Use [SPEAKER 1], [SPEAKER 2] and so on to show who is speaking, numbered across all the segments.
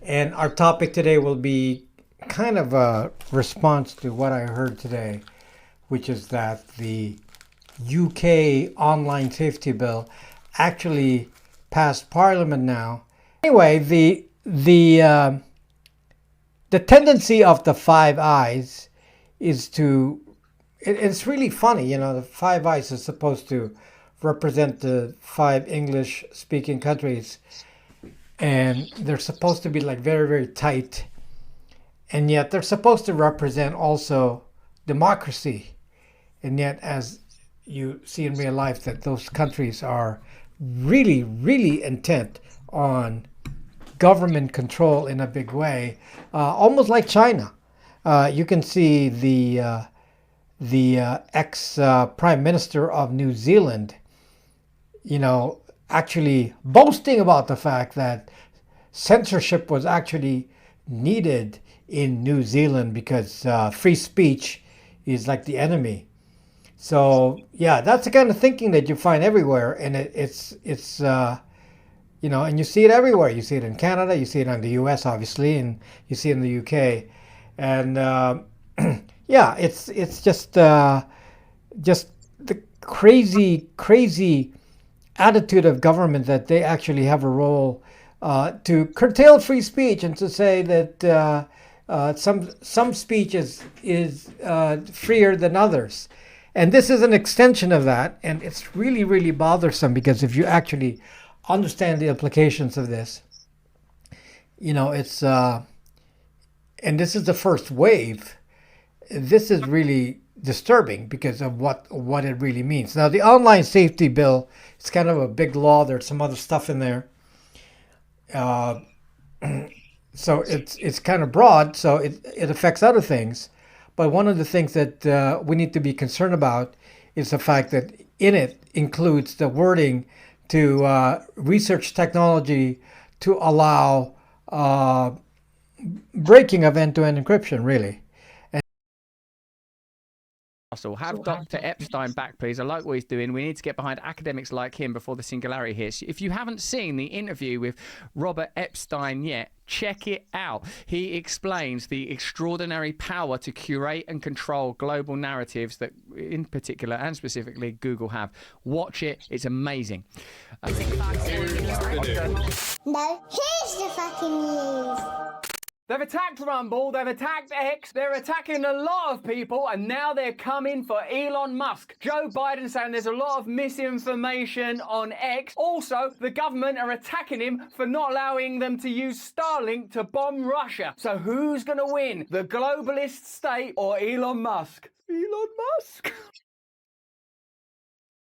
[SPEAKER 1] And our topic today will be kind of a response to what I heard today, which is that the UK online safety bill actually passed Parliament now. Anyway, the tendency of the Five Eyes is to, it's really funny, you know, the Five Eyes is supposed to represent the five English speaking countries, and they're supposed to be like very, very tight, and yet they're supposed to represent also democracy. And yet, as you see in real life, that those countries are really, really intent on government control in a big way, almost like China. You can see the ex-prime minister of New Zealand, you know, actually boasting about the fact that censorship was actually needed in New Zealand because free speech is like the enemy. So yeah, that's the kind of thinking that you find everywhere, and it's you know, and you see it everywhere. You see it in Canada, you see it in the U.S. obviously, and you see it in the U.K. And yeah, it's just the crazy attitude of government that they actually have a role to curtail free speech and to say that some speech is freer than others. And this is an extension of that, and it's really, really bothersome, because if you actually understand the implications of this, you know, it's and this is the first wave. This is really disturbing because of what it really means. Now, the online safety bill is kind of a big law. There's some other stuff in there, so it's kind of broad. So it affects other things. But one of the things that we need to be concerned about is the fact that in it includes the wording to research technology to allow breaking of end-to-end encryption, really.
[SPEAKER 2] Have Dr. Epstein back, please. I like what he's doing. We need to get behind academics like him before the singularity hits. If you haven't seen the interview with Robert Epstein yet, check it out. He explains the extraordinary power to curate and control global narratives that, in particular and specifically, Google have. Watch it. It's amazing.
[SPEAKER 3] No, here's the fucking news.
[SPEAKER 2] They've attacked Rumble, they've attacked X, they're attacking a lot of people, and now they're coming for Elon Musk. Joe Biden saying there's a lot of misinformation on X. Also, the government are attacking him for not allowing them to use Starlink to bomb Russia. So who's gonna win? The globalist state or Elon Musk? Elon Musk?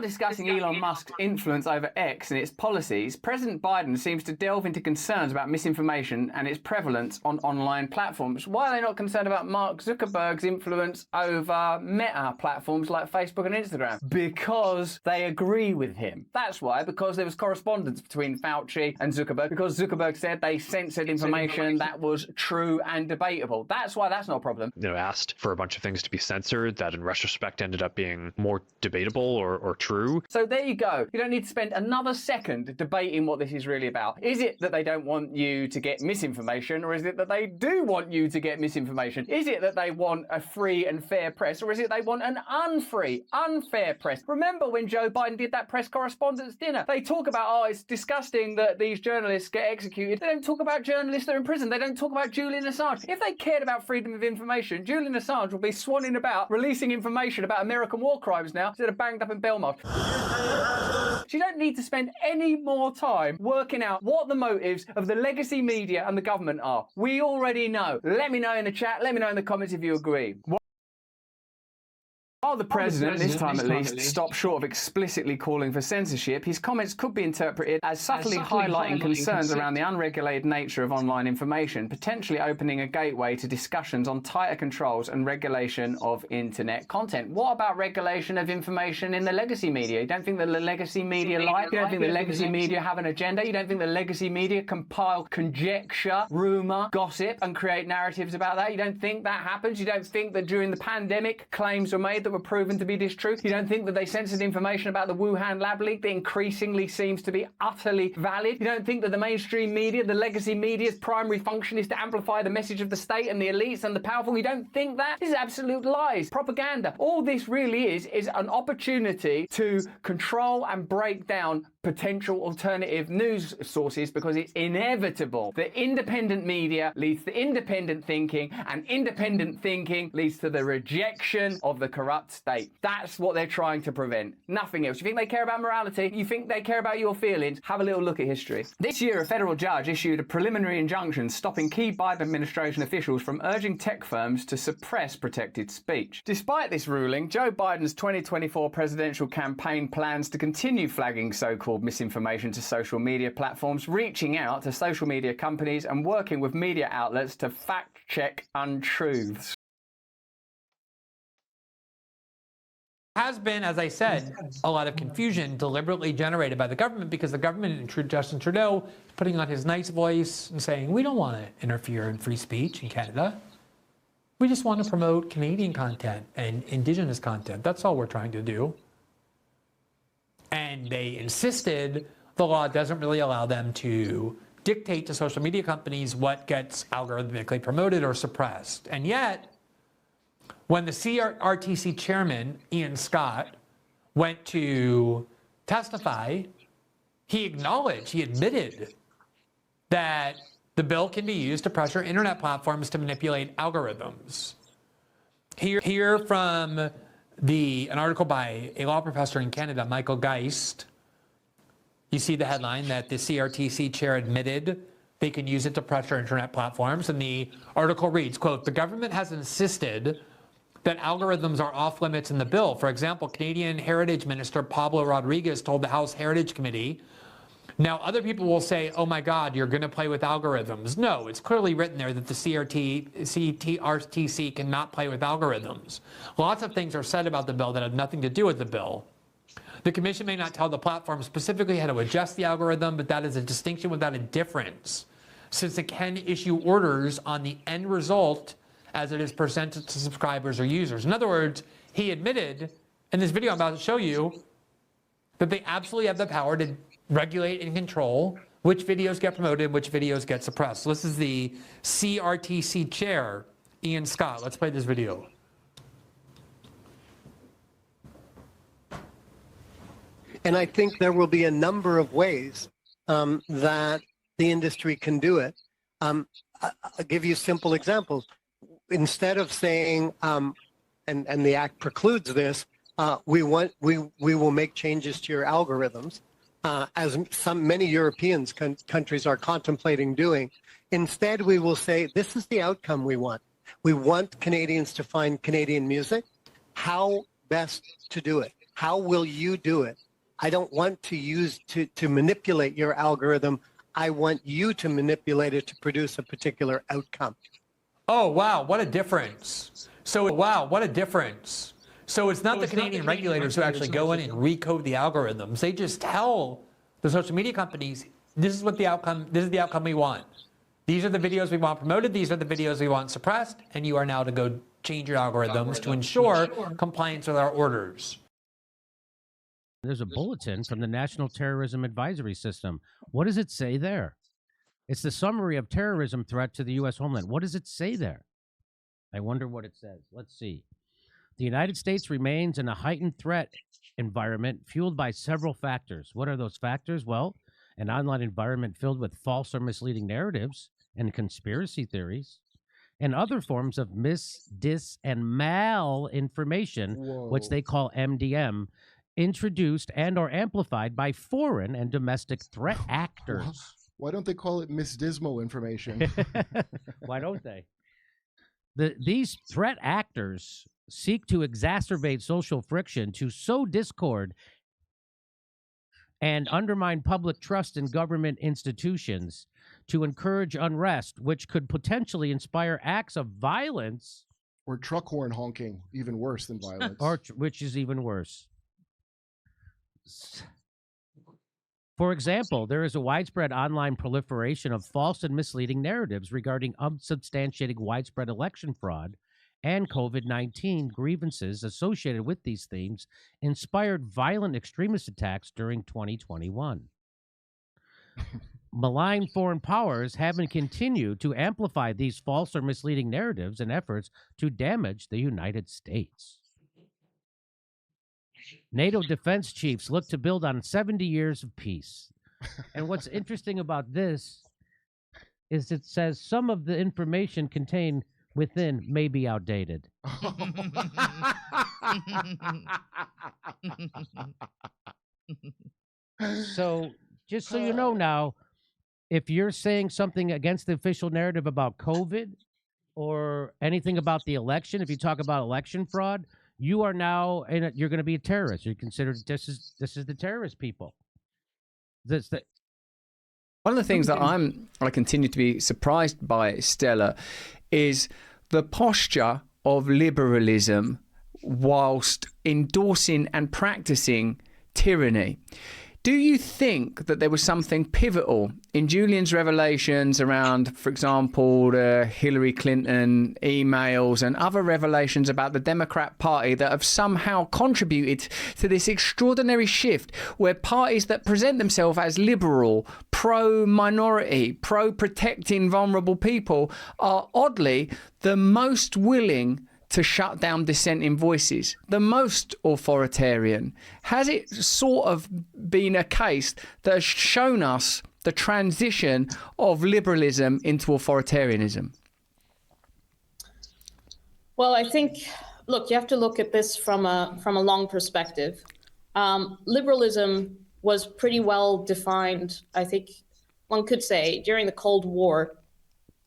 [SPEAKER 2] Discussing Elon Musk's influence over X and its policies, President Biden seems to delve into concerns about misinformation and its prevalence on online platforms. Why are they not concerned about Mark Zuckerberg's influence over meta platforms like Facebook and Instagram? Because they agree with him. That's why, because there was correspondence between Fauci and Zuckerberg, because Zuckerberg said they censored information that was true and debatable. That's why that's not a problem.
[SPEAKER 4] You know, asked for a bunch of things to be censored that in retrospect ended up being more debatable or true.
[SPEAKER 2] So there you go. You don't need to spend another second debating what this is really about. Is it that they don't want you to get misinformation, or is it that they do want you to get misinformation? Is it that they want a free and fair press, or is it they want an unfair press? Remember when Joe Biden did that press correspondence dinner? They talk about, oh, it's disgusting that these journalists get executed. They don't talk about journalists that are in prison. They don't talk about Julian Assange. If they cared about freedom of information, Julian Assange will be swanning about releasing information about American war crimes now instead of banged up in Belmarsh. So you don't need to spend any more time working out what the motives of the legacy media and the government are. We already know. Let me know in the chat. Let me know in the comments if you agree. While the president, this time at least, stopped short of explicitly calling for censorship, his comments could be interpreted as subtly highlighting concerns around the unregulated nature of online information, potentially opening a gateway to discussions on tighter controls and regulation of internet content. What about regulation of information in the legacy media? You don't think the legacy media lie? You don't think the legacy media have an agenda? You don't think the legacy media compile conjecture, rumour, gossip and create narratives about that? You don't think that happens? You don't think that during the pandemic claims were made that that were proven to be distruth? You don't think that they censored information about the Wuhan lab leak that increasingly seems to be utterly valid? You don't think that the mainstream media, the legacy media's primary function is to amplify the message of the state and the elites and the powerful? You don't think that? This is absolute lies, propaganda. All this really is an opportunity to control and break down potential alternative news sources, because it's inevitable that independent media leads to independent thinking, and independent thinking leads to the rejection of the corrupt state. That's what they're trying to prevent. Nothing else. You think they care about morality? You think they care about your feelings? Have a little look at history. This year, a federal judge issued a preliminary injunction stopping key Biden administration officials from urging tech firms to suppress protected speech. Despite this ruling, Joe Biden's 2024 presidential campaign plans to continue flagging so-called misinformation to social media platforms, reaching out to social media companies and working with media outlets to fact-check untruths.
[SPEAKER 5] Has been, as I said, a lot of confusion deliberately generated by the government, because the government, Justin Trudeau, putting on his nice voice and saying, we don't want to interfere in free speech in Canada. We just want to promote Canadian content and Indigenous content. That's all we're trying to do. And they insisted the law doesn't really allow them to dictate to social media companies what gets algorithmically promoted or suppressed. And yet, when the CRTC chairman, Ian Scott, went to testify, he admitted that the bill can be used to pressure internet platforms to manipulate algorithms. Here from an article by a law professor in Canada, Michael Geist, you see the headline that the CRTC chair admitted they can use it to pressure internet platforms. And the article reads, quote, "The government has insisted that algorithms are off limits in the bill. For example, Canadian Heritage Minister Pablo Rodriguez told the House Heritage Committee, now other people will say, oh my God, you're going to play with algorithms. No, it's clearly written there that the CRTC cannot play with algorithms. Lots of things are said about the bill that have nothing to do with the bill. The commission may not tell the platform specifically how to adjust the algorithm, but that is a distinction without a difference, since it can issue orders on the end result as it is presented to subscribers or users. In other words, he admitted in this video I'm about to show you that they absolutely have the power to regulate and control which videos get promoted, which videos get suppressed. So this is the CRTC chair, Ian Scott. Let's play this video.
[SPEAKER 6] And I think there will be a number of ways that the industry can do it. I'll give you simple examples. Instead of saying, and the act precludes this, we will make changes to your algorithms, as many European countries are contemplating doing. Instead, we will say, this is the outcome we want. We want Canadians to find Canadian music. How best to do it? How will you do it? I don't want to use to manipulate your algorithm. I want you to manipulate it to produce a particular outcome.
[SPEAKER 5] Oh, wow, what a difference. So, wow, what a difference. So it's not the Canadian regulators who actually go in and recode the algorithms. They just tell the social media companies, this is the outcome we want. These are the videos we want promoted, these are the videos we want suppressed, and you are now to go change your algorithms to ensure compliance with our orders.
[SPEAKER 7] There's a bulletin from the National Terrorism Advisory System. What does it say there? It's the summary of terrorism threat to the U.S. homeland. What does it say there? I wonder what it says. Let's see. The United States remains in a heightened threat environment fueled by several factors. What are those factors? Well, an online environment filled with false or misleading narratives and conspiracy theories and other forms of dis, and malinformation, which they call MDM, introduced and or amplified by foreign and domestic threat actors.
[SPEAKER 8] Why don't they call it Miss Dismal information?
[SPEAKER 7] Why don't they? These threat actors seek to exacerbate social friction, to sow discord, and undermine public trust in government institutions, to encourage unrest, which could potentially inspire acts of violence.
[SPEAKER 8] Or truck horn honking, even worse than violence.
[SPEAKER 7] Or which is even worse. For example, there is a widespread online proliferation of false and misleading narratives regarding unsubstantiated widespread election fraud and COVID-19 grievances associated with these themes inspired violent extremist attacks during 2021. Malign foreign powers have and continue to amplify these false or misleading narratives and efforts to damage the United States. NATO defense chiefs look to build on 70 years of peace. And what's interesting about this is it says some of the information contained within may be outdated. So, just so you know now, if you're saying something against the official narrative about COVID or anything about the election, if you talk about election fraud, you are now you're going to be a terrorist. You're considered this is the terrorist people. One
[SPEAKER 2] of the things that I continue to be surprised by, Stella, is the posture of liberalism whilst endorsing and practicing tyranny. Do you think that there was something pivotal in Julian's revelations around, for example, the Hillary Clinton emails and other revelations about the Democrat Party that have somehow contributed to this extraordinary shift where parties that present themselves as liberal, pro-minority, pro-protecting vulnerable people are oddly the most willing to shut down dissenting voices, the most authoritarian? Has it sort of been a case that has shown us the transition of liberalism into authoritarianism?
[SPEAKER 9] Well, I think, look, you have to look at this from a long perspective. Liberalism was pretty well defined, I think one could say, during the Cold War.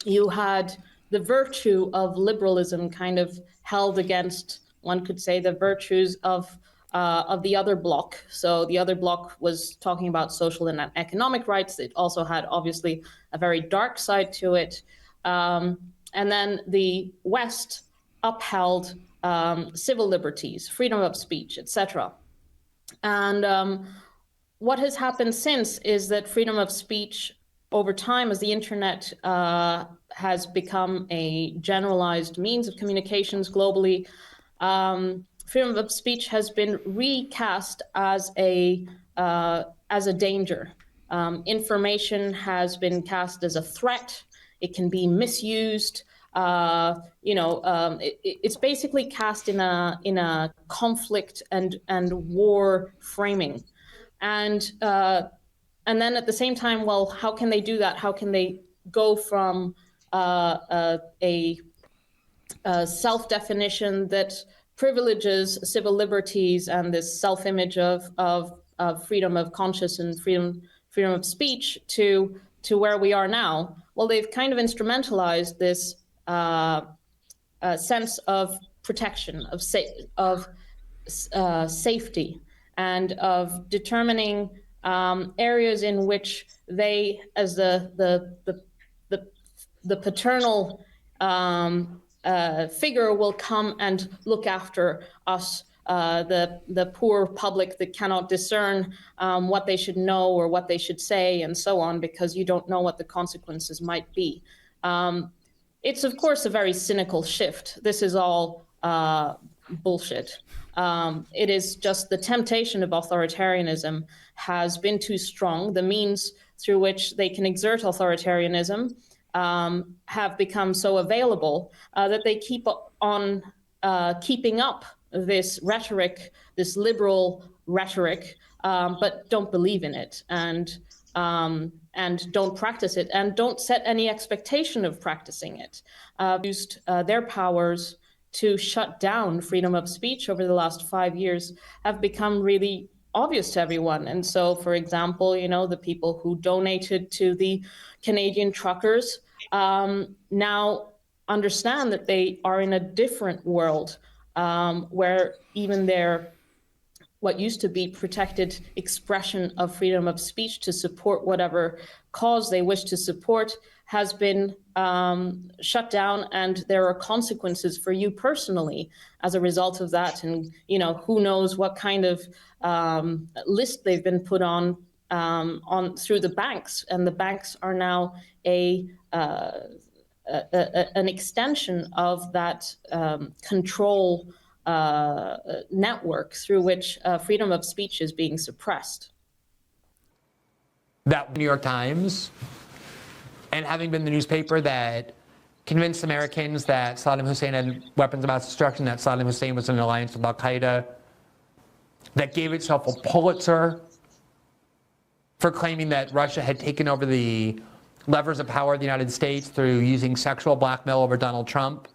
[SPEAKER 9] You had the virtue of liberalism kind of held against, one could say, the virtues of the other bloc. So the other bloc was talking about social and economic rights. It also had, obviously, a very dark side to it. And then the West upheld civil liberties, freedom of speech, etc. And what has happened since is that freedom of speech over time, as the internet has become a generalized means of communications globally, freedom of speech has been recast as a danger. Information has been cast as a threat. It can be misused. It's basically cast in a conflict and war framing, and then at the same time, well, how can they do that? How can they go from a self-definition that privileges civil liberties and this self-image of freedom of conscience and freedom of speech to where we are now? Well, they've kind of instrumentalized this sense of protection, of safety, and of determining areas in which they, as the paternal figure, will come and look after us, the poor public that cannot discern what they should know or what they should say, and so on, because you don't know what the consequences might be. It's, of course, a very cynical shift. This is all bullshit. It is just the temptation of authoritarianism has been too strong. The means through which they can exert authoritarianism have become so available that they keep on keeping up this rhetoric, this liberal rhetoric, but don't believe in it and don't practice it and don't set any expectation of practicing it. Used their powers to shut down freedom of speech over the last 5 years have become really obvious to everyone. And so, for example, the people who donated to the Canadian truckers now understand that they are in a different world where even their what used to be protected expression of freedom of speech to support whatever cause they wish to support has been shut down, and there are consequences for you personally as a result of that. And who knows what kind of list they've been put on through the banks, and the banks are now a an extension of that control network through which freedom of speech is being suppressed.
[SPEAKER 5] That New York Times, and having been the newspaper that convinced Americans that Saddam Hussein had weapons of mass destruction, that Saddam Hussein was in an alliance with Al-Qaeda, that gave itself a Pulitzer for claiming that Russia had taken over the levers of power of the United States through using sexual blackmail over Donald Trump,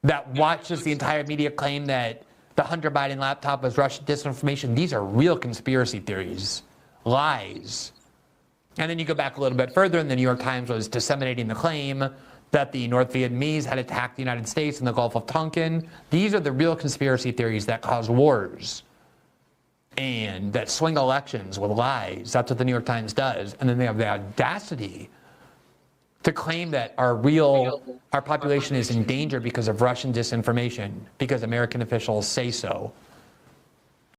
[SPEAKER 5] that watches the entire media claim that the Hunter Biden laptop was Russian disinformation. These are real conspiracy theories, lies. And then you go back a little bit further, and the New York Times was disseminating the claim that the North Vietnamese had attacked the United States in the Gulf of Tonkin. These are the real conspiracy theories that cause wars and that swing elections with lies. That's what the New York Times does. And then they have the audacity to claim that our population is in danger because of Russian disinformation, because American officials say so.